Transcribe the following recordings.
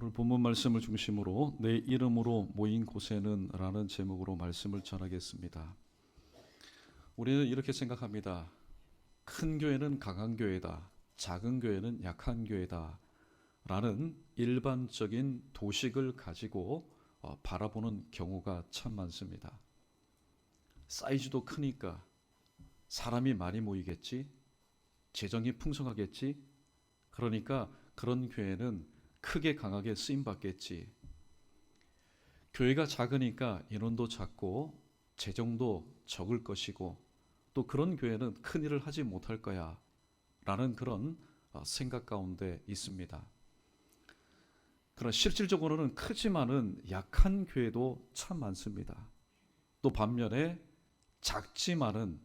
오늘 본문 말씀을 중심으로 내 이름으로 모인 곳에는 라는 제목으로 말씀을 전하겠습니다. 우리는 이렇게 생각합니다. 큰 교회는 강한 교회다. 작은 교회는 약한 교회다. 라는 일반적인 도식을 가지고 바라보는 경우가 참 많습니다. 사이즈도 크니까 사람이 많이 모이겠지, 재정이 풍성하겠지, 그러니까 그런 교회는 크게 강하게 쓰임받겠지. 교회가 작으니까 인원도 작고 재정도 적을 것이고 또 그런 교회는 큰 일을 하지 못할 거야 라는 그런 생각 가운데 있습니다. 그러나 실질적으로는 크지만은 약한 교회도 참 많습니다. 또 반면에 작지만은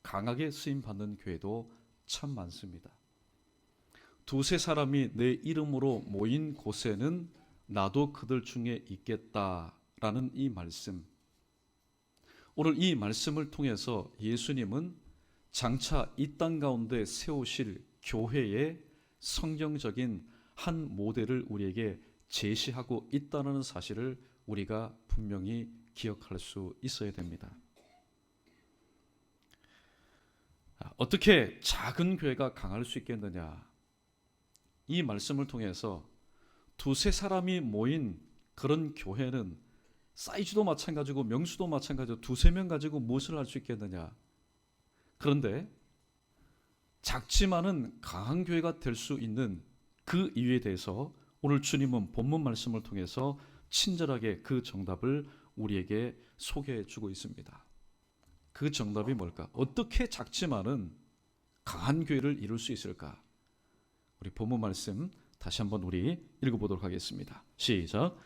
강하게 쓰임받는 교회도 참 많습니다. 두세 사람이 내 이름으로 모인 곳에는 나도 그들 중에 있겠다라는 이 말씀. 오늘 이 말씀을 통해서 예수님은 장차 이 땅 가운데 세우실 교회의 성경적인 한 모델을 우리에게 제시하고 있다는 사실을 우리가 분명히 기억할 수 있어야 됩니다. 어떻게 작은 교회가 강할 수 있겠느냐? 이 말씀을 통해서 두세 사람이 모인 그런 교회는 사이즈도 마찬가지고 명수도 마찬가지고 두세 명 가지고 무엇을 할 수 있겠느냐. 그런데 작지만은 강한 교회가 될 수 있는 그 이유에 대해서 오늘 주님은 본문 말씀을 통해서 친절하게 그 정답을 우리에게 소개해 주고 있습니다. 그 정답이 뭘까? 어떻게 작지만은 강한 교회를 이룰 수 있을까? 우리 본문 말씀 다시 한번 우리 읽어보도록 하겠습니다. 시작.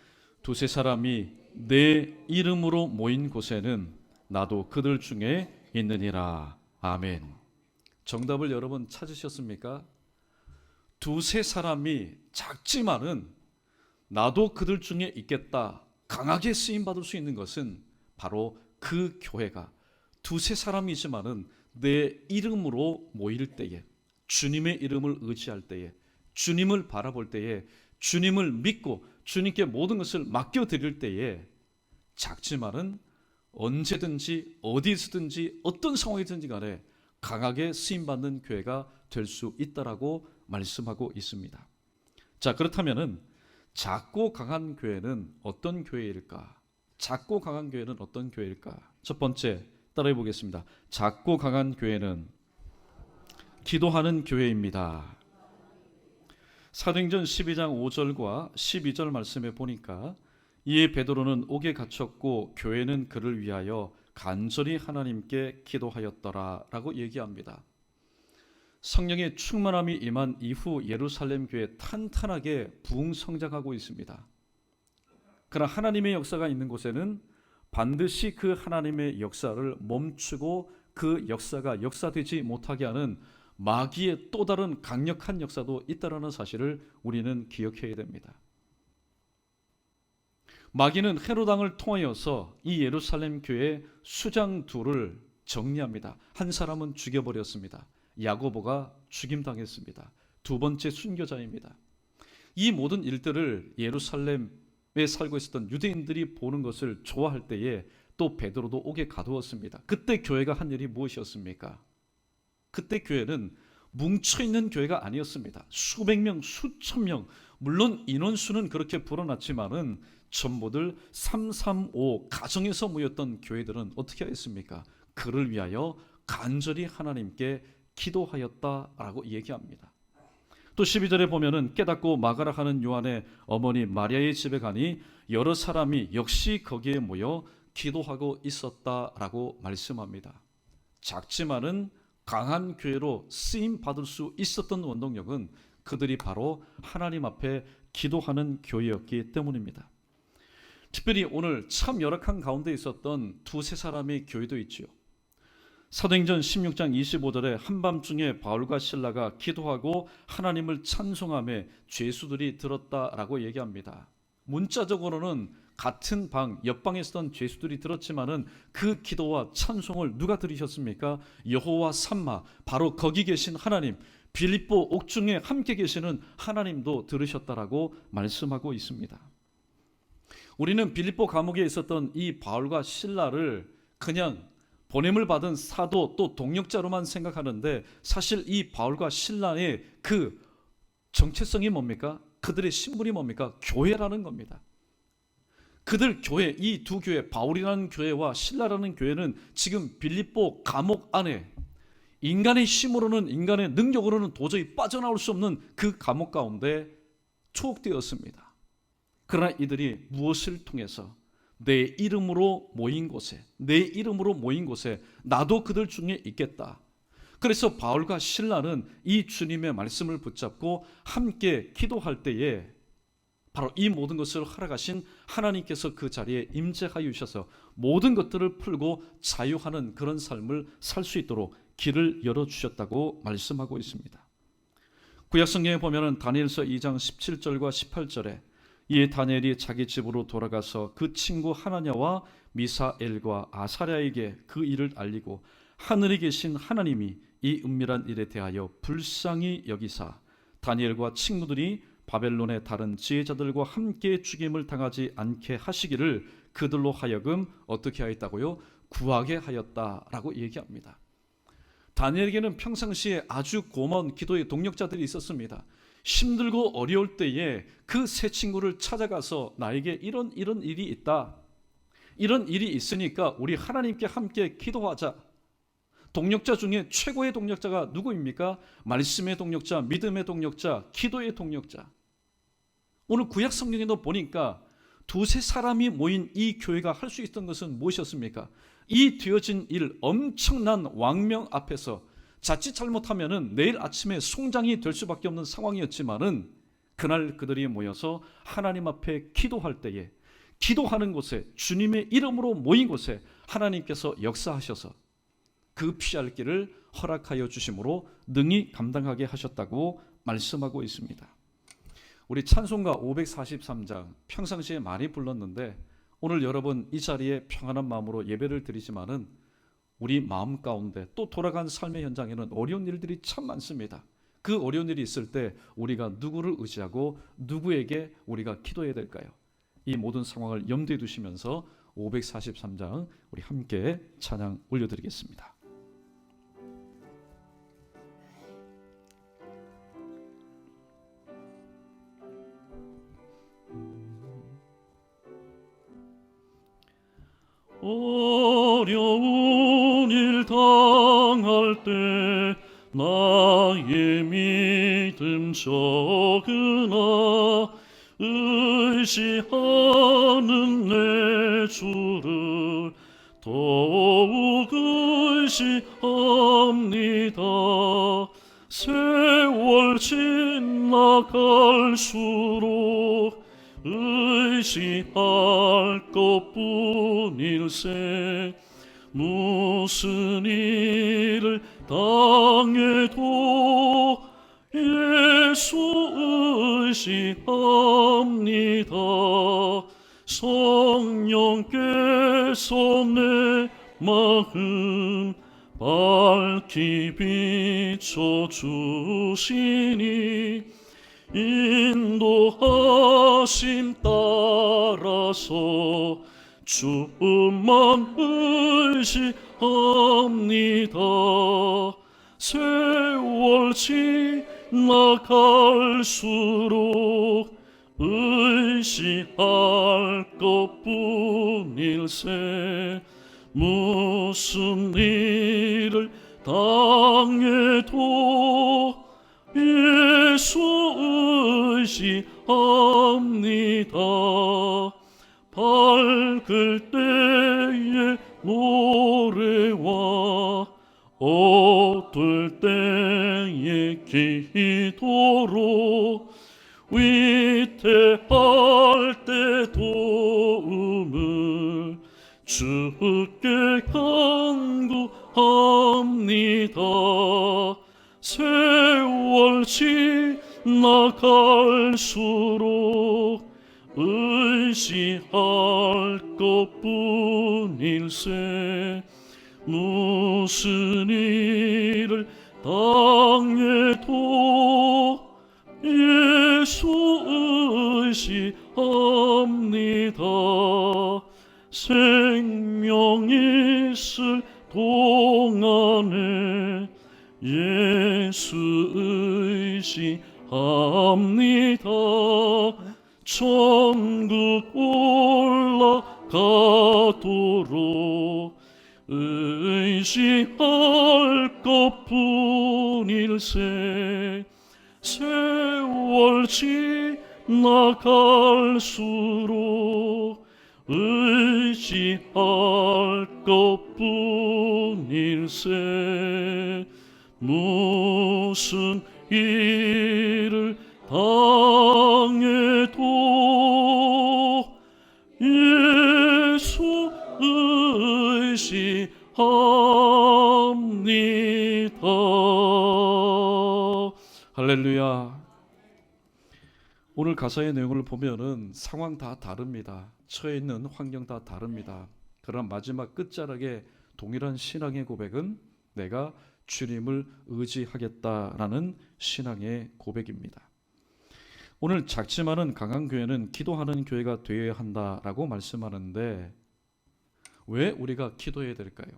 두세 사람이 내 이름으로 모인 곳에는 나도 그들 중에 있느니라. 아멘. 정답을 여러분 찾으셨습니까? 두세 사람이 작지만은 나도 그들 중에 있겠다. 강하게 쓰임받을 수 있는 것은 바로 그 교회가 두세 사람이지만은 내 이름으로 모일 때에, 주님의 이름을 의지할 때에, 주님을 바라볼 때에, 주님을 믿고 주님께 모든 것을 맡겨드릴 때에 작지만은 언제든지 어디서든지 어떤 상황이든지 간에 강하게 쓰임받는 교회가 될 수 있다라고 말씀하고 있습니다. 자, 그렇다면은 작고 강한 교회는 어떤 교회일까? 작고 강한 교회는 어떤 교회일까? 첫 번째 따라해 보겠습니다. 작고 강한 교회는 기도하는 교회입니다. 사도행전 12장 5절과 12절 말씀에 보니까 이에 베드로는 옥에 갇혔고 교회는 그를 위하여 간절히 하나님께 기도하였더라 라고 얘기합니다. 성령의 충만함이 임한 이후 예루살렘 교회 탄탄하게 부흥성장하고 있습니다. 그러나 하나님의 역사가 있는 곳에는 반드시 그 하나님의 역사를 멈추고 그 역사가 역사되지 못하게 하는 마귀의 또 다른 강력한 역사도 있다는 사실을 우리는 기억해야 됩니다. 마귀는 헤롯 왕을 통하여서 이 예루살렘 교회 수장 둘을 정리합니다. 한 사람은 죽여버렸습니다. 야고보가 죽임당했습니다. 두 번째 순교자입니다. 이 모든 일들을 예루살렘에 살고 있었던 유대인들이 보는 것을 좋아할 때에 또 베드로도 옥에 가두었습니다. 그때 교회가 한 일이 무엇이었습니까? 그때 교회는 뭉쳐있는 교회가 아니었습니다. 수백 명, 수천 명, 물론 인원수는 그렇게 불어났지만은 전부들 335 가정에서 모였던 교회들은 어떻게 했습니까? 그를 위하여 간절히 하나님께 기도하였다라고 얘기합니다. 또 12절에 보면은 깨닫고 마가라 하는 요한의 어머니 마리아의 집에 가니 여러 사람이 역시 거기에 모여 기도하고 있었다라고 말씀합니다. 작지만은 강한 교회로 쓰임 받을 수 있었던 원동력은 그들이 바로 하나님 앞에 기도하는 교회였기 때문입니다. 특별히 오늘 참 열악한 가운데 있었던 두세 사람의 교회도 있지요. 사도행전 16장 25절에 한밤중에 바울과 실라가 기도하고 하나님을 찬송하며 죄수들이 들었다라고 얘기합니다. 문자적으로는 같은 방, 옆방에 있었던 죄수들이 들었지만은 그 기도와 찬송을 누가 들으셨습니까? 여호와 삼마, 바로 거기 계신 하나님, 빌립보 옥중에 함께 계시는 하나님도 들으셨다라고 말씀하고 있습니다. 우리는 빌립보 감옥에 있었던 이 바울과 실라를 그냥 보냄을 받은 사도 또 동역자로만 생각하는데, 사실 이 바울과 실라의 그 정체성이 뭡니까? 그들의 신분이 뭡니까? 교회라는 겁니다. 그들 교회, 이 두 교회, 바울이라는 교회와 실라라는 교회는 지금 빌립보 감옥 안에 인간의 힘으로는, 인간의 능력으로는 도저히 빠져나올 수 없는 그 감옥 가운데 투옥되었습니다. 그러나 이들이 무엇을 통해서 내 이름으로 모인 곳에, 내 이름으로 모인 곳에 나도 그들 중에 있겠다. 그래서 바울과 실라는 이 주님의 말씀을 붙잡고 함께 기도할 때에 바로 이 모든 것을 허락하신 하나님께서 그 자리에 임재하여 주셔서 모든 것들을 풀고 자유하는 그런 삶을 살 수 있도록 길을 열어주셨다고 말씀하고 있습니다. 구약성경에 보면 다니엘서 2장 17절과 18절에 이 다니엘이 자기 집으로 돌아가서 그 친구 하나냐와 미사엘과 아사랴에게 그 일을 알리고 하늘에 계신 하나님이 이 은밀한 일에 대하여 불쌍히 여기사 다니엘과 친구들이 바벨론의 다른 지혜자들과 함께 죽임을 당하지 않게 하시기를 그들로 하여금 어떻게 하였다고요? 구하게 하였다라고 얘기합니다. 다니엘에게는 평상시에 아주 고마운 기도의 동력자들이 있었습니다. 힘들고 어려울 때에 그 세 친구를 찾아가서 나에게 이런 일이 있다, 이런 일이 있으니까 우리 하나님께 함께 기도하자. 동력자 중에 최고의 동력자가 누구입니까? 말씀의 동력자, 믿음의 동력자, 기도의 동력자. 오늘 구약 성경에도 보니까 두세 사람이 모인 이 교회가 할 수 있던 것은 무엇이었습니까? 이 되어진 일, 엄청난 왕명 앞에서 자칫 잘못하면은 내일 아침에 송장이 될 수밖에 없는 상황이었지만은 그날 그들이 모여서 하나님 앞에 기도할 때에, 기도하는 곳에, 주님의 이름으로 모인 곳에 하나님께서 역사하셔서 그 피할 길을 허락하여 주심으로 능히 감당하게 하셨다고 말씀하고 있습니다. 우리 찬송가 543장 평상시에 많이 불렀는데 오늘 여러분 이 자리에 평안한 마음으로 예배를 드리지만은 우리 마음 가운데 또 돌아간 삶의 현장에는 어려운 일들이 참 많습니다. 그 어려운 일이 있을 때 우리가 누구를 의지하고 누구에게 우리가 기도해야 될까요? 이 모든 상황을 염두에 두시면서 543장 우리 함께 찬양 올려드리겠습니다. 어려운 일 당할 때 나의 믿음 적으나 의지하는 내 주를 더욱 의지합니다. 세월 지나갈수록 의지할 것뿐일세. 무슨 일을 당해도 예수 의지합니다. 성령께서 내 마음 밝히 비춰주시니 인도하심 따라서 주만 의지합니다. 세월 지나갈수록 의지할 것뿐일세. 무슨 일을 당해도 예수 의지합니다. 밝을 때의 노래와 어두울 때의 기도로 위태할 때 도움을 주께 간구합니다. 세월 지나갈수록 의지할 것뿐일세. 무슨 일을 땅에도 예수 의지합니다. 생명 있을 동안에 예수 의지합니다. 천국 올라가도록 의지할 것뿐일세. 세월 지나갈수록 의지할 것뿐일세. 무슨 일을 당해도 예수 의지합니다. 할렐루야. 오늘 가사의 내용을 보면은 상황 다 다릅니다. 처해 있는 환경 다 다릅니다. 그러나 마지막 끝자락에 동일한 신앙의 고백은 내가 주님을 의지하겠다라는 신앙의 고백입니다. 오늘 작지만은 강한 교회는 기도하는 교회가 되어야 한다라고 말씀하는데 왜 우리가 기도해야 될까요?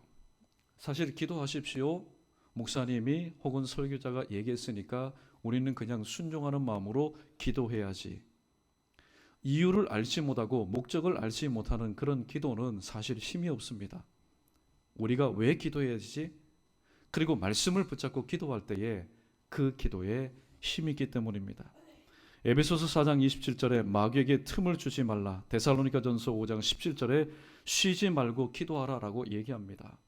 사실 기도하십시오 목사님이 혹은 설교자가 얘기했으니까 우리는 그냥 순종하는 마음으로 기도해야지. 이유를 알지 못하고 목적을 알지 못하는 그런 기도는 사실 힘이 없습니다. 우리가 왜 기도해야지? 그리고 말씀을 붙잡고 기도할 때에 그 기도에 힘이 있기 때문입니다. 에베소서 4장 27절에 마귀에게 틈을 주지 말라. 데살로니가전서 5장 17절에 쉬지 말고 기도하라 라고 얘기합니다.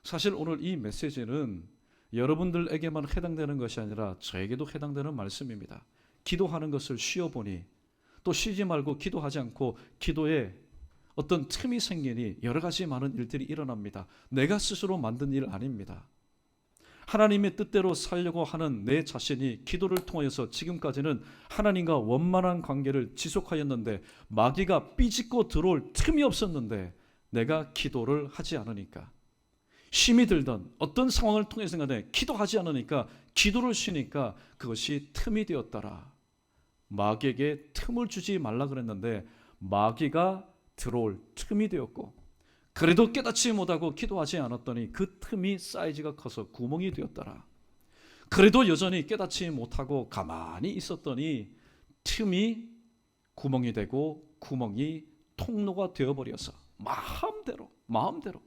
사실 오늘 이 메시지는 여러분들에게만 해당되는 것이 아니라 저에게도 해당되는 말씀입니다. 기도하는 것을 쉬어보니 또 쉬지 말고 기도하지 않고 기도에 어떤 틈이 생기니 여러 가지 많은 일들이 일어납니다. 내가 스스로 만든 일 아닙니다. 하나님의 뜻대로 살려고 하는 내 자신이 기도를 통해서 지금까지는 하나님과 원만한 관계를 지속하였는데 마귀가 삐짓고 들어올 틈이 없었는데 내가 기도를 하지 않으니까 힘이 들던 어떤 상황을 통해서 간에 기도하지 않으니까 기도를 쉬니까 그것이 틈이 되었더라. 마귀에게 틈을 주지 말라 그랬는데 마귀가 들어올 틈이 되었고 그래도 깨닫지 못하고 기도하지 않았더니 그 틈이 사이즈가 커서 구멍이 되었더라. 그래도 여전히 깨닫지 못하고 가만히 있었더니 틈이 구멍이 되고 구멍이 통로가 되어버려서 마음대로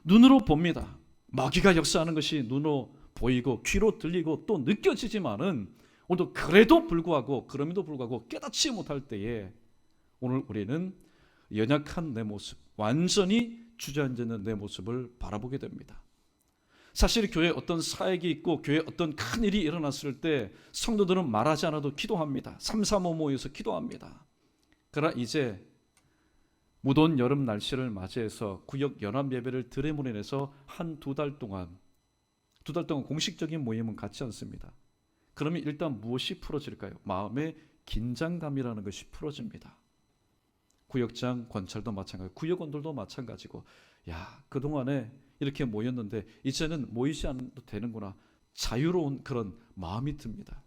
눈으로 봅니다. 마귀가 역사하는 것이 눈으로 보이고 귀로 들리고 또 느껴지지만은 오늘도 그럼에도 불구하고 깨닫지 못할 때에 오늘 우리는 연약한 내 모습, 완전히 주저앉는 내 모습을 바라보게 됩니다. 사실 교회에 어떤 사역이 있고 교회에 어떤 큰 일이 일어났을 때 성도들은 말하지 않아도 기도합니다. 335 모여서 기도합니다. 그러나 이제 무더운 여름 날씨를 맞이해서 구역 연합 예배를 드레몬에서 한 두 달 동안 공식적인 모임은 갖지 않습니다. 그러면 일단 무엇이 풀어질까요? 마음의 긴장감이라는 것이 풀어집니다. 구역장 권찰도 마찬가지고 구역원들도 마찬가지고 그동안에 이렇게 모였는데 이제는 모이지 않아도 되는구나. 자유로운 그런 마음이 듭니다.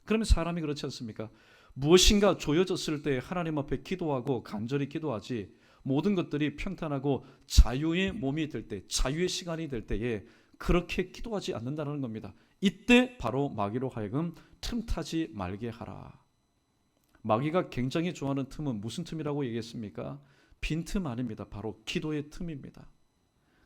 그러면 사람이 그렇지 않습니까? 무엇인가 조여졌을 때 하나님 앞에 기도하고 간절히 기도하지 모든 것들이 평탄하고 자유의 몸이 될 때, 자유의 시간이 될 때에 그렇게 기도하지 않는다는 겁니다. 이때 바로 마귀로 하여금 틈타지 말게 하라. 마귀가 굉장히 좋아하는 틈은 무슨 틈이라고 얘기했습니까? 빈틈 아닙니다. 바로 기도의 틈입니다.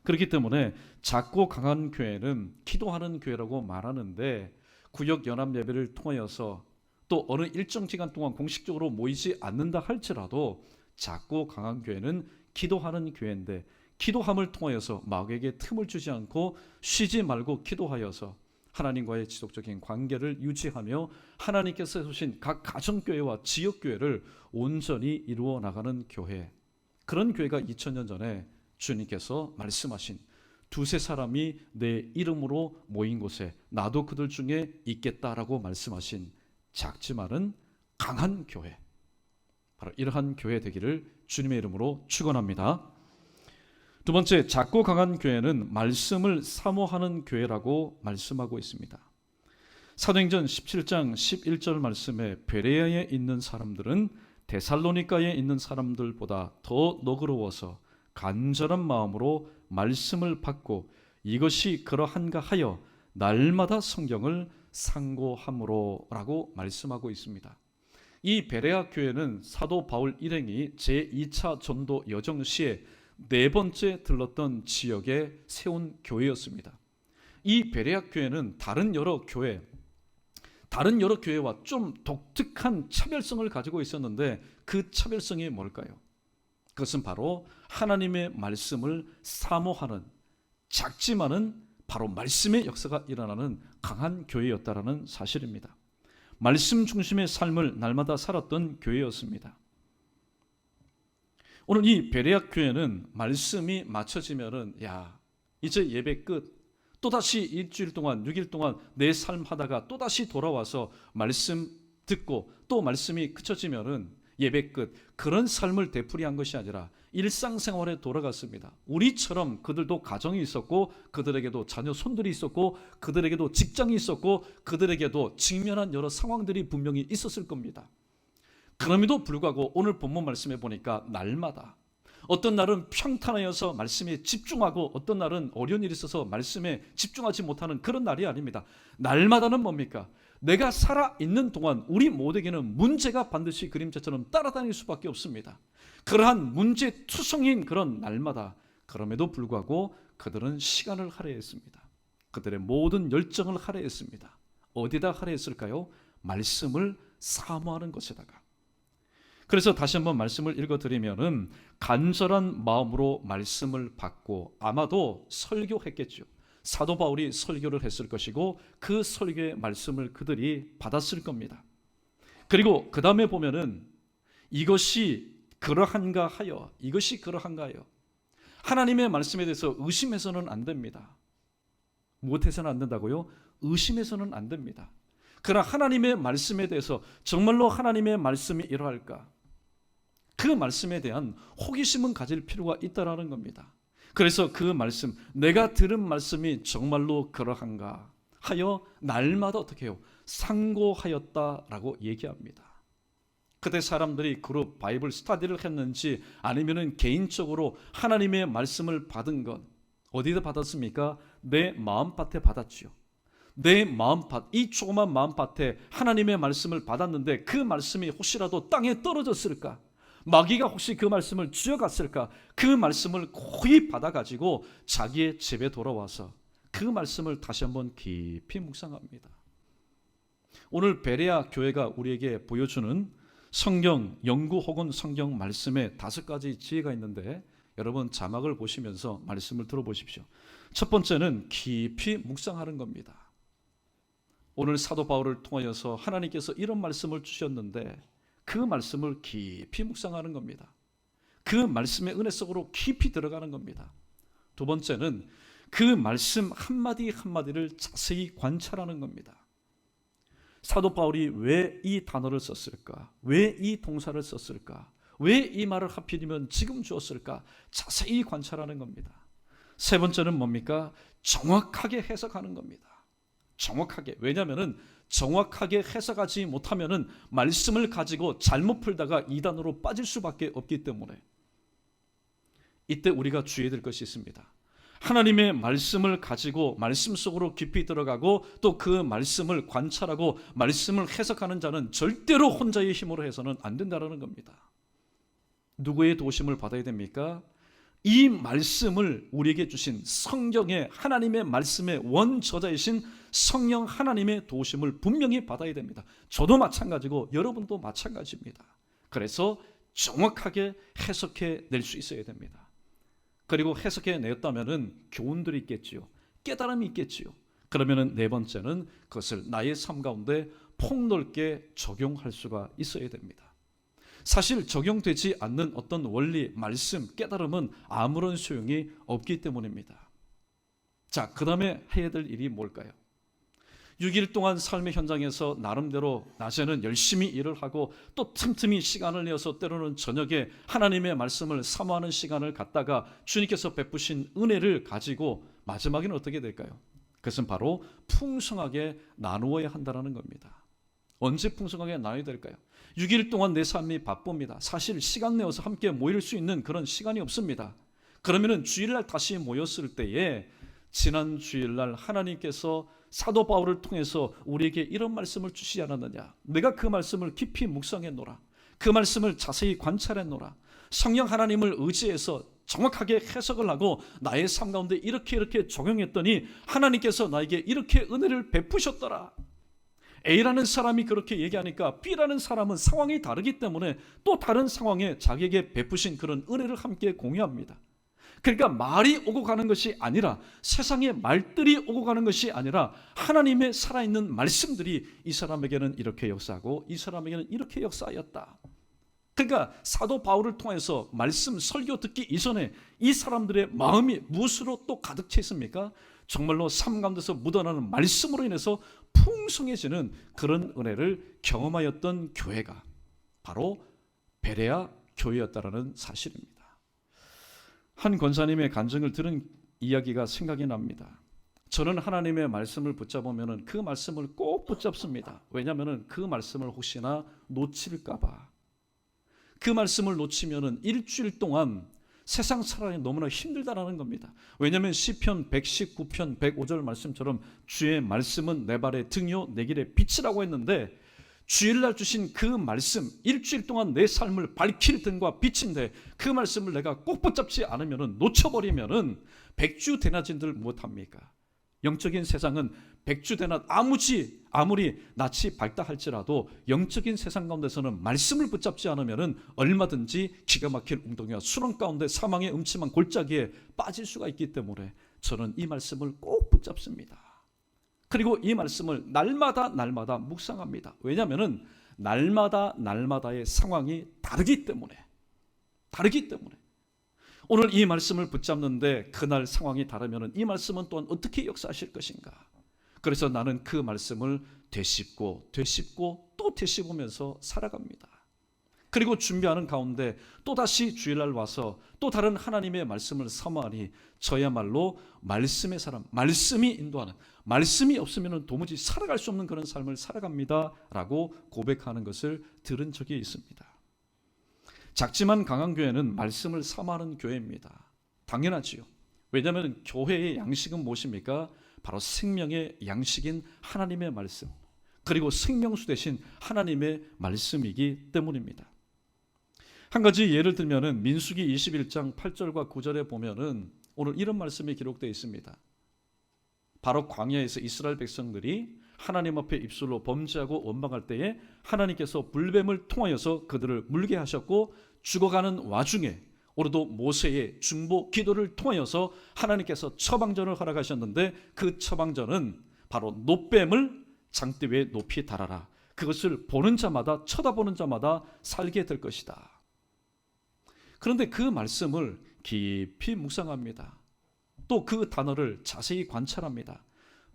그렇기 때문에 작고 강한 교회는 기도하는 교회라고 말하는데 구역 연합 예배를 통하여서 또 어느 일정 기간 동안 공식적으로 모이지 않는다 할지라도 작고 강한 교회는 기도하는 교회인데 기도함을 통하여서 마귀에게 틈을 주지 않고 쉬지 말고 기도하여서 하나님과의 지속적인 관계를 유지하며 하나님께서 세우신 각 가정교회와 지역교회를 온전히 이루어 나가는 교회, 그런 교회가 2000년 전에 주님께서 말씀하신 두세 사람이 내 이름으로 모인 곳에 나도 그들 중에 있겠다라고 말씀하신 작지만은 강한 교회, 바로 이러한 교회 되기를 주님의 이름으로 축원합니다. 두 번째, 작고 강한 교회는 말씀을 사모하는 교회라고 말씀하고 있습니다. 사도행전 17장 11절 말씀에 베레아에 있는 사람들은 데살로니가에 있는 사람들보다 더 너그러워서 간절한 마음으로 말씀을 받고 이것이 그러한가 하여 날마다 성경을 상고함으로라고 말씀하고 있습니다. 이 베레아 교회는 사도 바울 일행이 제2차 전도 여정 시에 네 번째 들렀던 지역에 세운 교회였습니다. 이 베레아 교회는 다른 여러 교회와 좀 독특한 차별성을 가지고 있었는데 그 차별성이 뭘까요? 그것은 바로 하나님의 말씀을 사모하는, 작지만은 바로 말씀의 역사가 일어나는 강한 교회였다라는 사실입니다. 말씀 중심의 삶을 날마다 살았던 교회였습니다. 오늘 이 베레아 교회는 말씀이 맞춰지면은 이제 예배 끝, 또다시 일주일 동안 6일 동안 내 삶 하다가 또다시 돌아와서 말씀 듣고 또 말씀이 그쳐지면은 예배 끝, 그런 삶을 되풀이한 것이 아니라 일상생활에 돌아갔습니다. 우리처럼 그들도 가정이 있었고 그들에게도 자녀 손들이 있었고 그들에게도 직장이 있었고 그들에게도 직면한 여러 상황들이 분명히 있었을 겁니다. 그럼에도 불구하고 오늘 본문 말씀에 보니까 날마다, 어떤 날은 평탄하여서 말씀에 집중하고 어떤 날은 어려운 일이 있어서 말씀에 집중하지 못하는 그런 날이 아닙니다. 날마다는 뭡니까? 내가 살아있는 동안 우리 모두에게는 문제가 반드시 그림자처럼 따라다닐 수밖에 없습니다. 그러한 문제투성인 그런 날마다, 그럼에도 불구하고 그들은 시간을 할애했습니다. 그들의 모든 열정을 할애했습니다. 어디다 할애했을까요? 말씀을 사모하는 것에다가. 그래서 다시 한번 말씀을 읽어드리면은 간절한 마음으로 말씀을 받고, 아마도 설교했겠죠. 사도 바울이 설교를 했을 것이고 그 설교의 말씀을 그들이 받았을 겁니다. 그리고 그 다음에 보면은 이것이 그러한가 하여, 하나님의 말씀에 대해서 의심해서는 안 됩니다. 무엇해서는 안 된다고요? 의심해서는 안 됩니다. 그러나 하나님의 말씀에 대해서 정말로 하나님의 말씀이 이러할까? 그 말씀에 대한 호기심은 가질 필요가 있다라는 겁니다. 그래서 그 말씀, 내가 들은 말씀이 정말로 그러한가 하여 날마다 어떻게 해요? 상고하였다라고 얘기합니다. 그때 사람들이 그룹 바이블 스터디를 했는지 아니면은 개인적으로 하나님의 말씀을 받은 것, 어디다 받았습니까? 내 마음밭에 받았지요. 내 마음밭, 이 조그만 마음밭에 하나님의 말씀을 받았는데 그 말씀이 혹시라도 땅에 떨어졌을까? 마귀가 혹시 그 말씀을 쥐어갔을까? 그 말씀을 고이 받아가지고 자기의 집에 돌아와서 그 말씀을 다시 한번 깊이 묵상합니다. 오늘 베레아 교회가 우리에게 보여주는 성경 연구 혹은 성경 말씀에 5가지 지혜가 있는데, 여러분 자막을 보시면서 말씀을 들어보십시오. 첫 번째는 깊이 묵상하는 겁니다. 오늘 사도 바울을 통하여서 하나님께서 이런 말씀을 주셨는데 그 말씀을 깊이 묵상하는 겁니다. 그 말씀의 은혜 속으로 깊이 들어가는 겁니다. 두 번째는 그 말씀 한마디 한마디를 자세히 관찰하는 겁니다. 사도 바울이 왜 이 단어를 썼을까? 왜 이 동사를 썼을까? 왜 이 말을 하필이면 지금 주었을까? 자세히 관찰하는 겁니다. 세 번째는 뭡니까? 정확하게 해석하는 겁니다. 정확하게. 왜냐하면 정확하게 해석하지 못하면 말씀을 가지고 잘못 풀다가 이단으로 빠질 수밖에 없기 때문에 이때 우리가 주의해야 될 것이 있습니다. 하나님의 말씀을 가지고 말씀 속으로 깊이 들어가고 또 그 말씀을 관찰하고 말씀을 해석하는 자는 절대로 혼자의 힘으로 해서는 안 된다는 겁니다. 누구의 도심을 받아야 됩니까? 이 말씀을 우리에게 주신 성경의 하나님의 말씀의 원저자이신 성령 하나님의 도심을 분명히 받아야 됩니다. 저도 마찬가지고 여러분도 마찬가지입니다. 그래서 정확하게 해석해 낼 수 있어야 됩니다. 그리고 해석해 냈다면 교훈들이 있겠지요. 깨달음이 있겠지요. 그러면 네 번째는 그것을 나의 삶 가운데 폭넓게 적용할 수가 있어야 됩니다. 사실 적용되지 않는 어떤 원리, 말씀, 깨달음은 아무런 소용이 없기 때문입니다. 자, 그 다음에 해야 될 일이 뭘까요? 6일 동안 삶의 현장에서 나름대로 낮에는 열심히 일을 하고 또 틈틈이 시간을 내어서 때로는 저녁에 하나님의 말씀을 사모하는 시간을 갖다가 주님께서 베푸신 은혜를 가지고 마지막에는 어떻게 될까요? 그것은 바로 풍성하게 나누어야 한다는 겁니다. 언제 풍성하게 나눠야 될까요? 6일 동안 내 삶이 바쁩니다. 사실 시간 내어서 함께 모일 수 있는 그런 시간이 없습니다. 그러면은 주일날 다시 모였을 때에 지난 주일날 하나님께서 사도 바울을 통해서 우리에게 이런 말씀을 주시지 않았느냐? 내가 그 말씀을 깊이 묵상했노라. 그 말씀을 자세히 관찰했노라. 성령 하나님을 의지해서 정확하게 해석을 하고 나의 삶 가운데 이렇게 적용했더니 하나님께서 나에게 이렇게 은혜를 베푸셨더라. A라는 사람이 그렇게 얘기하니까 B라는 사람은 상황이 다르기 때문에 또 다른 상황에 자기에게 베푸신 그런 은혜를 함께 공유합니다. 그러니까 말이 오고 가는 것이 아니라, 세상의 말들이 오고 가는 것이 아니라 하나님의 살아있는 말씀들이 이 사람에게는 이렇게 역사하고 이 사람에게는 이렇게 역사하였다. 그러니까 사도 바울을 통해서 말씀 설교 듣기 이전에 이 사람들의 마음이 무엇으로 또 가득 차 있습니까? 정말로 삶 가운데서 묻어나는 말씀으로 인해서 풍성해지는 그런 은혜를 경험하였던 교회가 바로 베레아 교회였다라는 사실입니다. 한 권사님의 간증을 들은 이야기가 생각이 납니다. 저는 하나님의 말씀을 붙잡으면 그 말씀을 꼭 붙잡습니다. 왜냐하면 그 말씀을 혹시나 놓칠까 봐. 그 말씀을 놓치면 일주일 동안 세상 살아가기 너무나 힘들다라는 겁니다. 왜냐하면 시편 119편 105절 말씀처럼 주의 말씀은 내 발의 등이요 내 길의 빛이라고 했는데, 주일날 주신 그 말씀, 일주일 동안 내 삶을 밝힐 등과 빛인데 그 말씀을 내가 꼭 붙잡지 않으면, 놓쳐버리면 백주대낮인들 못합니까? 영적인 세상은 백주대낮 아무리 낯이 밝다 할지라도 영적인 세상 가운데서는 말씀을 붙잡지 않으면 얼마든지 기가 막힐 웅덩이와 수렁 가운데 사망의 음침한 골짜기에 빠질 수가 있기 때문에 저는 이 말씀을 꼭 붙잡습니다. 그리고 이 말씀을 날마다 묵상합니다. 왜냐하면 날마다의 상황이 다르기 때문에 오늘 이 말씀을 붙잡는데 그날 상황이 다르면 이 말씀은 또한 어떻게 역사하실 것인가? 그래서 나는 그 말씀을 되씹고 또 되씹으면서 살아갑니다. 그리고 준비하는 가운데 또다시 주일날 와서 또 다른 하나님의 말씀을 사모하니 저야말로 말씀의 사람, 말씀이 인도하는, 말씀이 없으면 도무지 살아갈 수 없는 그런 삶을 살아갑니다 라고 고백하는 것을 들은 적이 있습니다. 작지만 강한 교회는 말씀을 사모하는 교회입니다. 당연하지요. 왜냐하면 교회의 양식은 무엇입니까? 바로 생명의 양식인 하나님의 말씀, 그리고 생명수 되신 하나님의 말씀이기 때문입니다. 한 가지 예를 들면 민수기 21장 8절과 9절에 보면은 오늘 이런 말씀이 기록되어 있습니다. 바로 광야에서 이스라엘 백성들이 하나님 앞에 입술로 범죄하고 원망할 때에 하나님께서 불뱀을 통하여서 그들을 물게 하셨고, 죽어가는 와중에 오늘도 모세의 중보 기도를 통하여서 하나님께서 처방전을 허락하셨는데 그 처방전은 바로 노뱀을 장대 위에 높이 달아라. 그것을 보는 자마다, 쳐다보는 자마다 살게 될 것이다. 그런데 그 말씀을 깊이 묵상합니다. 또 그 단어를 자세히 관찰합니다.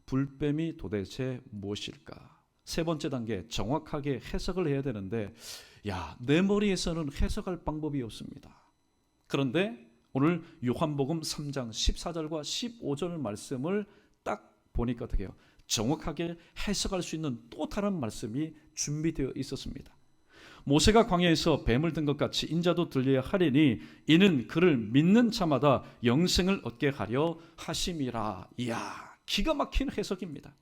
불뱀이 도대체 무엇일까? 세 번째 단계, 정확하게 해석을 해야 되는데 내 머리에서는 해석할 방법이 없습니다. 그런데 오늘 요한복음 3장 14절과 15절 말씀을 딱 보니까 어떻게 해요? 정확하게 해석할 수 있는 또 다른 말씀이 준비되어 있었습니다. 모세가 광야에서 뱀을 든 것 같이 인자도 들려야 하리니 이는 그를 믿는 자마다 영생을 얻게 하려 하심이라. 이야, 기가 막힌 해석입니다.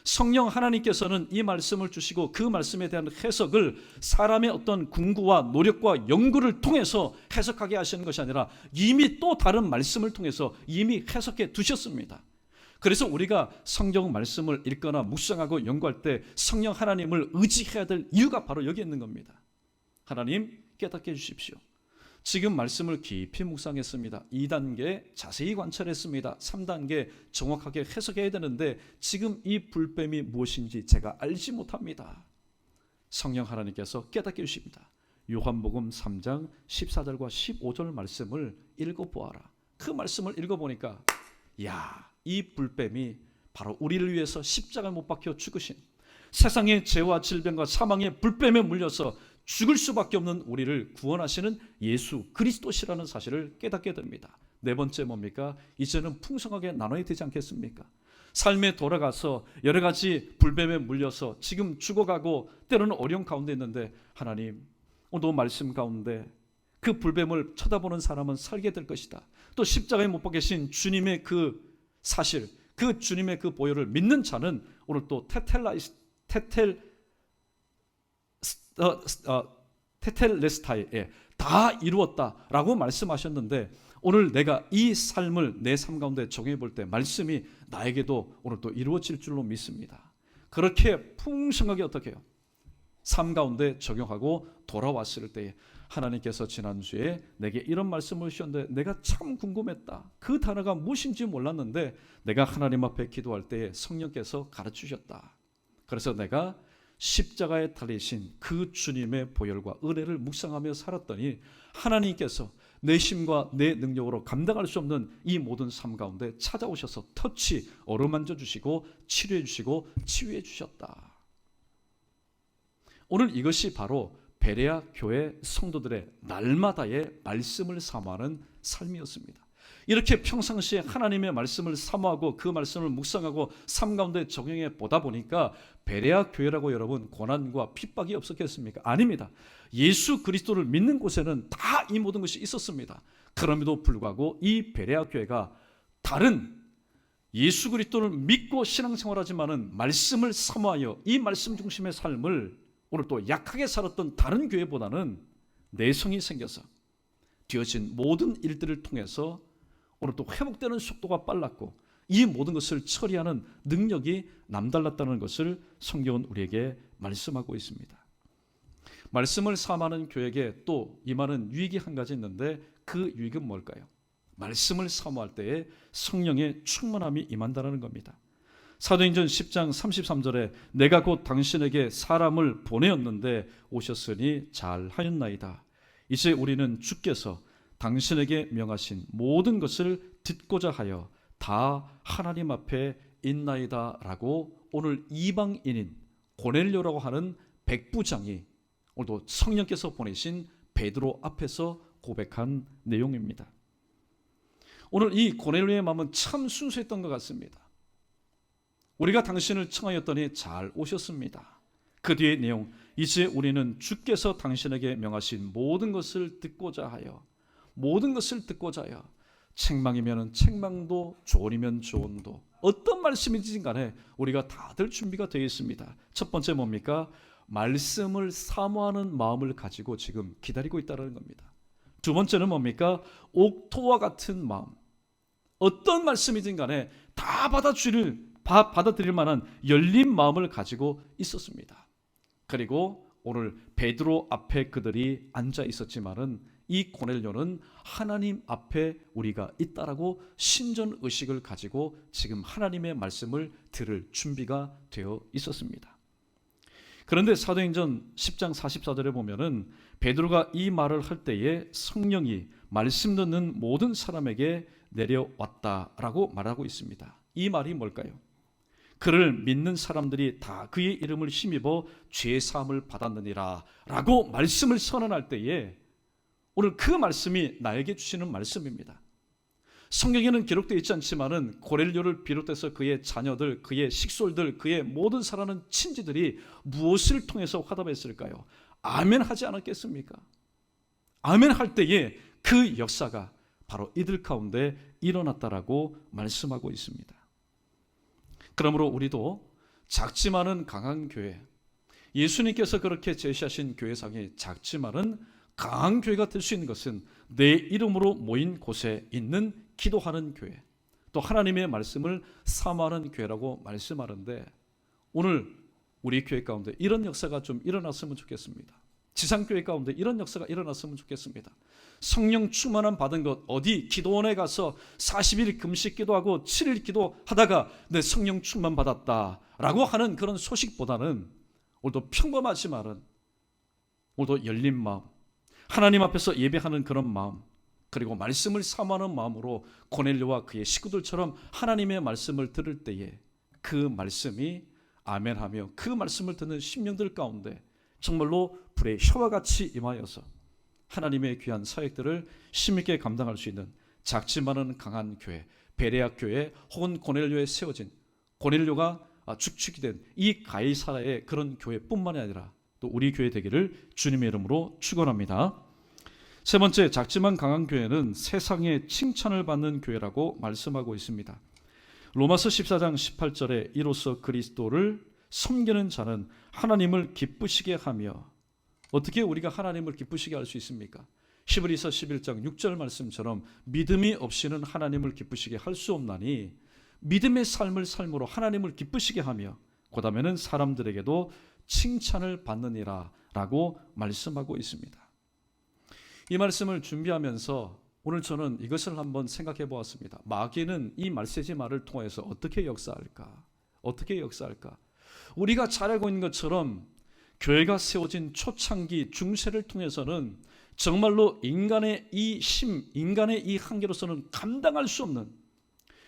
성령 하나님께서는 이 말씀을 주시고 그 말씀에 대한 해석을 사람의 어떤 궁구와 노력과 연구를 통해서 해석하게 하시는 것이 아니라 이미 또 다른 말씀을 통해서 이미 해석해 두셨습니다. 그래서 우리가 성경 말씀을 읽거나 묵상하고 연구할 때 성령 하나님을 의지해야 될 이유가 바로 여기 있는 겁니다. 하나님 깨닫게 해주십시오. 지금 말씀을 깊이 묵상했습니다. 2단계 자세히 관찰했습니다. 3단계 정확하게 해석해야 되는데 지금 이 불뱀이 무엇인지 제가 알지 못합니다. 성령 하나님께서 깨닫게 해주십니다. 요한복음 3장 14절과 15절 말씀을 읽어보아라. 그 말씀을 읽어보니까 이 불뱀이 바로 우리를 위해서 십자가에 못 박혀 죽으신, 세상의 죄와 질병과 사망의 불뱀에 물려서 죽을 수밖에 없는 우리를 구원하시는 예수 그리스도시라는 사실을 깨닫게 됩니다. 네 번째 뭡니까? 이제는 풍성하게 나눠야 되지 않겠습니까? 삶에 돌아가서 여러 가지 불뱀에 물려서 지금 죽어가고 때로는 어려운 가운데 있는데, 하나님 오늘 말씀 가운데 그 불뱀을 쳐다보는 사람은 살게 될 것이다. 또 십자가에 못 박히신 주님의 그 사실, 그 주님의 그 보혈을 믿는 자는 오늘 또 테텔레스타에 다 이루었다라고 말씀하셨는데, 오늘 내가 이 삶을 내 삶 가운데 적용해 볼 때 말씀이 나에게도 오늘 또 이루어질 줄로 믿습니다. 그렇게 풍성하게 어떻게 해요? 삶 가운데 적용하고 돌아왔을 때에 하나님께서 지난주에 내게 이런 말씀을 주셨는데 내가 참 궁금했다. 그 단어가 무엇인지 몰랐는데 내가 하나님 앞에 기도할 때에 성령께서 가르치셨다. 그래서 내가 십자가에 달리신 그 주님의 보혈과 은혜를 묵상하며 살았더니 하나님께서 내 힘과 내 능력으로 감당할 수 없는 이 모든 삶 가운데 찾아오셔서 터치, 어루만져 주시고 치료해 주시고 치유해 주셨다. 오늘 이것이 바로 베레아 교회 성도들의 날마다의 말씀을 사모하는 삶이었습니다. 이렇게 평상시에 하나님의 말씀을 사모하고 그 말씀을 묵상하고 삶 가운데 적용해 보다 보니까 베레아 교회라고 여러분 고난과 핍박이 없었겠습니까? 아닙니다. 예수 그리스도를 믿는 곳에는 다 이 모든 것이 있었습니다. 그럼에도 불구하고 이 베레아 교회가 다른 예수 그리스도를 믿고 신앙생활하지만은 말씀을 사모하여 이 말씀 중심의 삶을 오늘 또 약하게 살았던 다른 교회보다는 내성이 생겨서 되어진 모든 일들을 통해서 오늘 또 회복되는 속도가 빨랐고 이 모든 것을 처리하는 능력이 남달랐다는 것을 성경은 우리에게 말씀하고 있습니다. 말씀을 사모하는 교회에게 또 임하는 유익이 한 가지 있는데 그 유익은 뭘까요? 말씀을 사모할 때에 성령의 충만함이 임한다는 겁니다. 사도행전 10장 33절에 내가 곧 당신에게 사람을 보내었는데 오셨으니 잘하였나이다. 이제 우리는 주께서 당신에게 명하신 모든 것을 듣고자 하여 다 하나님 앞에 있나이다 라고 오늘 이방인인 고넬료라고 하는 백부장이 오늘도 성령께서 보내신 베드로 앞에서 고백한 내용입니다. 오늘 이 고넬료의 마음은 참 순수했던 것 같습니다. 우리가 당신을 청하였더니 잘 오셨습니다. 그 뒤의 내용, 이제 우리는 주께서 당신에게 명하신 모든 것을 듣고자 하여, 모든 것을 듣고자 하여, 책망이면 책망도, 조언이면 조언도, 어떤 말씀이든 간에 우리가 다들 준비가 되어 있습니다. 첫 번째 뭡니까? 말씀을 사모하는 마음을 가지고 지금 기다리고 있다는 겁니다. 두 번째는 뭡니까? 옥토와 같은 마음, 어떤 말씀이든 간에 다 받아들일 만한 열린 마음을 가지고 있었습니다. 그리고 오늘 베드로 앞에 그들이 앉아 있었지만은 이 고넬료는 하나님 앞에 우리가 있다라고 신전의식을 가지고 지금 하나님의 말씀을 들을 준비가 되어 있었습니다. 그런데 사도행전 10장 44절에 보면은 베드로가 이 말을 할 때에 성령이 말씀 듣는 모든 사람에게 내려왔다라고 말하고 있습니다. 이 말이 뭘까요? 그를 믿는 사람들이 다 그의 이름을 힘입어 죄 사함을 받았느니라 라고 말씀을 선언할 때에 오늘 그 말씀이 나에게 주시는 말씀입니다. 성경에는 기록되어 있지 않지만은 고넬료를 비롯해서 그의 자녀들, 그의 식솔들, 그의 모든 사랑하는 친지들이 무엇을 통해서 화답했을까요? 아멘 하지 않았겠습니까? 아멘 할 때에 그 역사가 바로 이들 가운데 일어났다라고 말씀하고 있습니다. 그러므로 우리도 작지만은 강한 교회, 예수님께서 그렇게 제시하신 교회상이 작지만은 강한 교회가 될 수 있는 것은 내 이름으로 모인 곳에 있는 기도하는 교회, 또 하나님의 말씀을 사모하는 교회라고 말씀하는데, 오늘 우리 교회 가운데 이런 역사가 좀 일어났으면 좋겠습니다. 지상교회 가운데 이런 역사가 일어났으면 좋겠습니다. 성령 충만함 받은 것, 어디 기도원에 가서 40일 금식 기도하고 7일 기도하다가 내 성령 충만 받았다라고 하는 그런 소식보다는 오늘도 평범하지만은 오늘도 열린 마음, 하나님 앞에서 예배하는 그런 마음, 그리고 말씀을 사모하는 마음으로 고넬료와 그의 식구들처럼 하나님의 말씀을 들을 때에 그 말씀이 아멘하며 그 말씀을 듣는 심령들 가운데 정말로 불의 혀와 같이 임하여서 하나님의 귀한 사역들을 힘있게 감당할 수 있는 작지만은 강한 교회, 베레아 교회 혹은 고넬료에 세워진, 고넬료가 축축이 된 이 가이사라의 그런 교회뿐만이 아니라 또 우리 교회 되기를 주님의 이름으로 축원합니다. 세 번째, 작지만 강한 교회는 세상의 칭찬을 받는 교회라고 말씀하고 있습니다. 로마서 14장 18절에 이로써 그리스도를 섬기는 자는 하나님을 기쁘시게 하며, 어떻게 우리가 하나님을 기쁘시게 할 수 있습니까? 히브리서 11장 6절 말씀처럼 믿음이 없이는 하나님을 기쁘시게 할 수 없나니 믿음의 삶을 삶으로 하나님을 기쁘시게 하며 그 다음에는 사람들에게도 칭찬을 받느니라 라고 말씀하고 있습니다. 이 말씀을 준비하면서 오늘 저는 이것을 한번 생각해 보았습니다. 마귀는 이 말세지 말을 통해서 어떻게 역사할까? 어떻게 역사할까? 우리가 잘 알고 있는 것처럼 교회가 세워진 초창기 중세를 통해서는 정말로 인간의 이 힘, 인간의 이 한계로서는 감당할 수 없는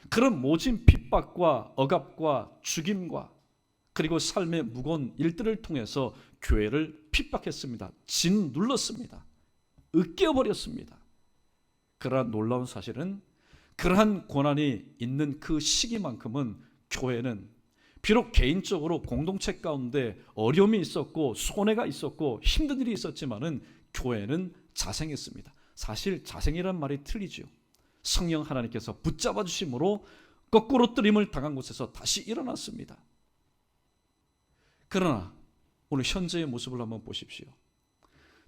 그런 모진 핍박과 억압과 죽임과 그리고 삶의 무거운 일들을 통해서 교회를 핍박했습니다. 짓눌렀습니다. 으깨어버렸습니다. 그러한 놀라운 사실은 그러한 고난이 있는 그 시기만큼은 교회는 비록 개인적으로 공동체 가운데 어려움이 있었고 손해가 있었고 힘든 일이 있었지만은 교회는 자생했습니다. 사실 자생이란 말이 틀리죠. 성령 하나님께서 붙잡아 주심으로 거꾸로 뜨림을 당한 곳에서 다시 일어났습니다. 그러나 오늘 현재의 모습을 한번 보십시오.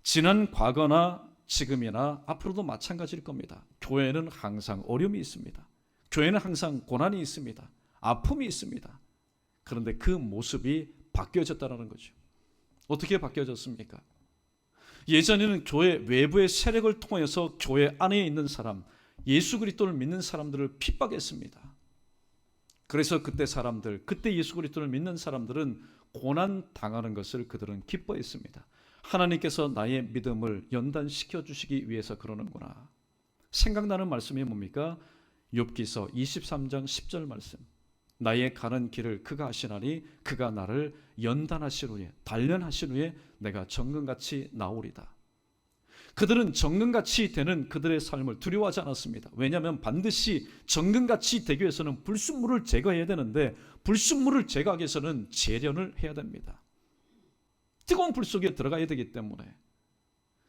지난 과거나 지금이나 앞으로도 마찬가지일 겁니다. 교회는 항상 어려움이 있습니다. 교회는 항상 고난이 있습니다. 아픔이 있습니다. 그런데 그 모습이 바뀌어졌다는 거죠. 어떻게 바뀌어졌습니까? 예전에는 교회 외부의 세력을 통해서 교회 안에 있는 사람, 예수 그리스도를 믿는 사람들을 핍박했습니다. 그래서 그때 예수 그리스도를 믿는 사람들은 고난 당하는 것을 그들은 기뻐했습니다. 하나님께서 나의 믿음을 연단시켜 주시기 위해서 그러는구나. 생각나는 말씀이 뭡니까? 욥기서 23장 10절 말씀. 나의 가는 길을 그가 아시나니 그가 나를 연단하신 후에 단련하신 후에 내가 정금같이 나오리다. 그들은 정금같이 되는 그들의 삶을 두려워하지 않았습니다. 왜냐하면 반드시 정금같이 되기 위해서는 불순물을 제거해야 되는데 불순물을 제거하기 위해서는 재련을 해야 됩니다. 뜨거운 불 속에 들어가야 되기 때문에.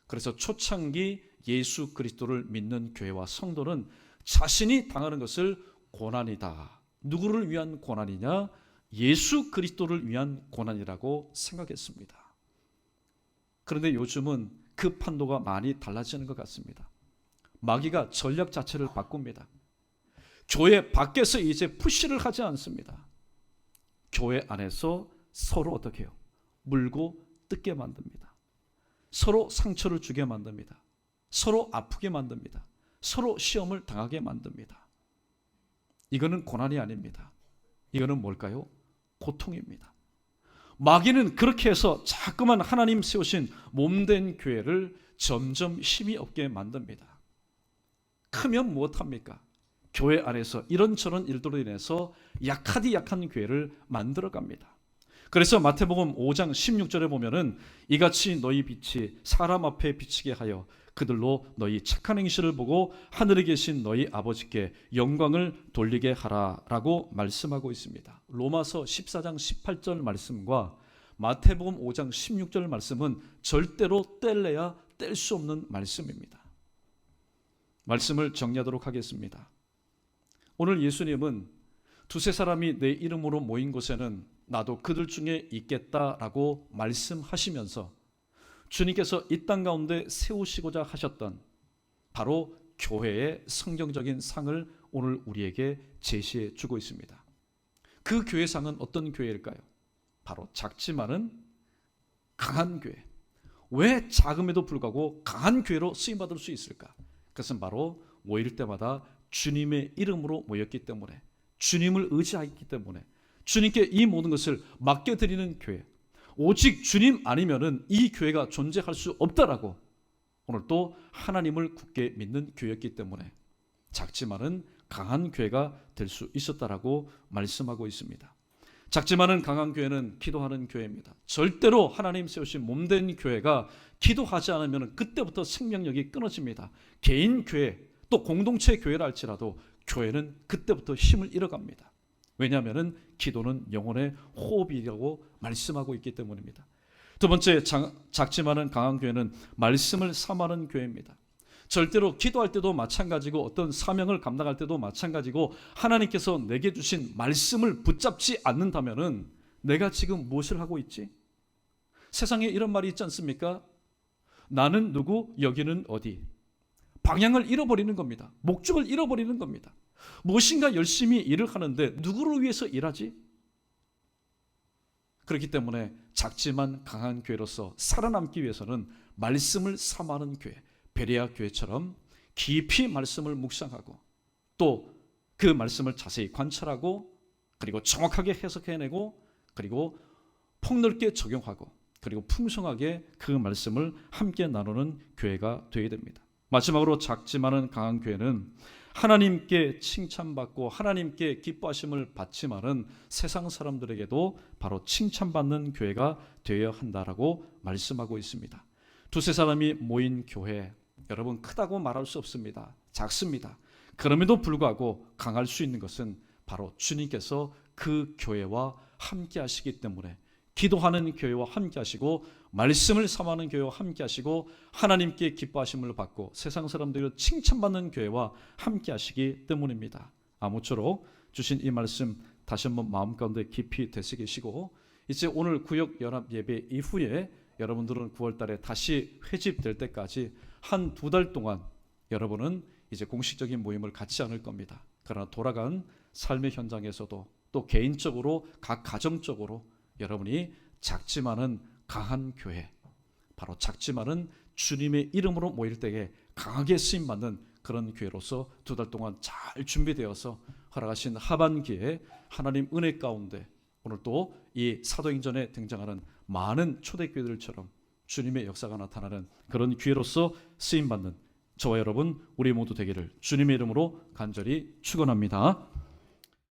그래서 초창기 예수 그리스도를 믿는 교회와 성도는 자신이 당하는 것을 고난이다. 누구를 위한 고난이냐? 예수 그리스도를 위한 고난이라고 생각했습니다. 그런데 요즘은 그 판도가 많이 달라지는 것 같습니다. 마귀가 전략 자체를 바꿉니다. 교회 밖에서 이제 푸시를 하지 않습니다. 교회 안에서 서로 어떻게 해요? 물고 뜯게 만듭니다. 서로 상처를 주게 만듭니다. 서로 아프게 만듭니다. 서로 시험을 당하게 만듭니다. 이거는 고난이 아닙니다. 이거는 뭘까요? 고통입니다. 마귀는 그렇게 해서 자꾸만 하나님 세우신 몸된 교회를 점점 힘이 없게 만듭니다. 크면 무엇합니까? 교회 안에서 이런저런 일들로 인해서 약하디 약한 교회를 만들어갑니다. 그래서 마태복음 5장 16절에 보면은 이같이 너희 빛이 사람 앞에 비치게 하여 그들로 너희 착한 행실을 보고 하늘에 계신 너희 아버지께 영광을 돌리게 하라라고 말씀하고 있습니다. 로마서 14장 18절 말씀과 마태복음 5장 16절 말씀은 절대로 뗄래야 뗄 수 없는 말씀입니다. 말씀을 정리하도록 하겠습니다. 오늘 예수님은 두세 사람이 내 이름으로 모인 곳에는 나도 그들 중에 있겠다라고 말씀하시면서 주님께서 이 땅 가운데 세우시고자 하셨던 바로 교회의 성경적인 상을 오늘 우리에게 제시해 주고 있습니다. 그 교회상은 어떤 교회일까요? 바로 작지만은 강한 교회. 왜 작음에도 불구하고 강한 교회로 쓰임받을 수 있을까? 그것은 바로 모일 때마다 주님의 이름으로 모였기 때문에, 주님을 의지하기 때문에, 주님께 이 모든 것을 맡겨드리는 교회, 오직 주님 아니면은 이 교회가 존재할 수 없다라고 오늘 또 하나님을 굳게 믿는 교회였기 때문에 작지만은 강한 교회가 될 수 있었다라고 말씀하고 있습니다. 작지만은 강한 교회는 기도하는 교회입니다. 절대로 하나님 세우신 몸된 교회가 기도하지 않으면 그때부터 생명력이 끊어집니다. 개인 교회 또 공동체 교회라 할지라도 교회는 그때부터 힘을 잃어갑니다. 왜냐하면 기도는 영혼의 호흡이라고 말씀하고 있기 때문입니다. 두 번째, 작지만은 강한 교회는 말씀을 삼하는 교회입니다. 절대로 기도할 때도 마찬가지고 어떤 사명을 감당할 때도 마찬가지고 하나님께서 내게 주신 말씀을 붙잡지 않는다면 내가 지금 무엇을 하고 있지? 세상에 이런 말이 있지 않습니까? 나는 누구, 여기는 어디. 방향을 잃어버리는 겁니다. 목적을 잃어버리는 겁니다. 무엇인가 열심히 일을 하는데 누구를 위해서 일하지? 그렇기 때문에 작지만 강한 교회로서 살아남기 위해서는 말씀을 삼하는 교회, 베레아 교회처럼 깊이 말씀을 묵상하고 또 그 말씀을 자세히 관찰하고 그리고 정확하게 해석해내고 그리고 폭넓게 적용하고 그리고 풍성하게 그 말씀을 함께 나누는 교회가 되어야 됩니다. 마지막으로 작지만은 강한 교회는 하나님께 칭찬받고 하나님께 기뻐하심을 받지만은 세상 사람들에게도 바로 칭찬받는 교회가 되어야 한다라고 말씀하고 있습니다. 두세 사람이 모인 교회, 여러분 크다고 말할 수 없습니다. 작습니다. 그럼에도 불구하고 강할 수 있는 것은 바로 주님께서 그 교회와 함께 하시기 때문에 기도하는 교회와 함께 하시고 말씀을 삼하는 교회와 함께 하시고 하나님께 기뻐하심을 받고 세상 사람들로 칭찬받는 교회와 함께 하시기 때문입니다. 아무쪼록 주신 이 말씀 다시 한번 마음 가운데 깊이 되새기시고 이제 오늘 구역 연합 예배 이후에 여러분들은 9월 달에 다시 회집될 때까지 한 2달 동안 여러분은 이제 공식적인 모임을 갖지 않을 겁니다. 그러나 돌아간 삶의 현장에서도 또 개인적으로 각 가정적으로 여러분이 작지만은 강한 교회, 바로 작지만은 주님의 이름으로 모일 때에 강하게 쓰임받는 그런 교회로서 2달 동안 잘 준비되어서 허락하신 하반기에 하나님 은혜 가운데 오늘 또 이 사도행전에 등장하는 많은 초대교회들처럼 주님의 역사가 나타나는 그런 기회로서 쓰임받는 저와 여러분 우리 모두 되기를 주님의 이름으로 간절히 축원합니다.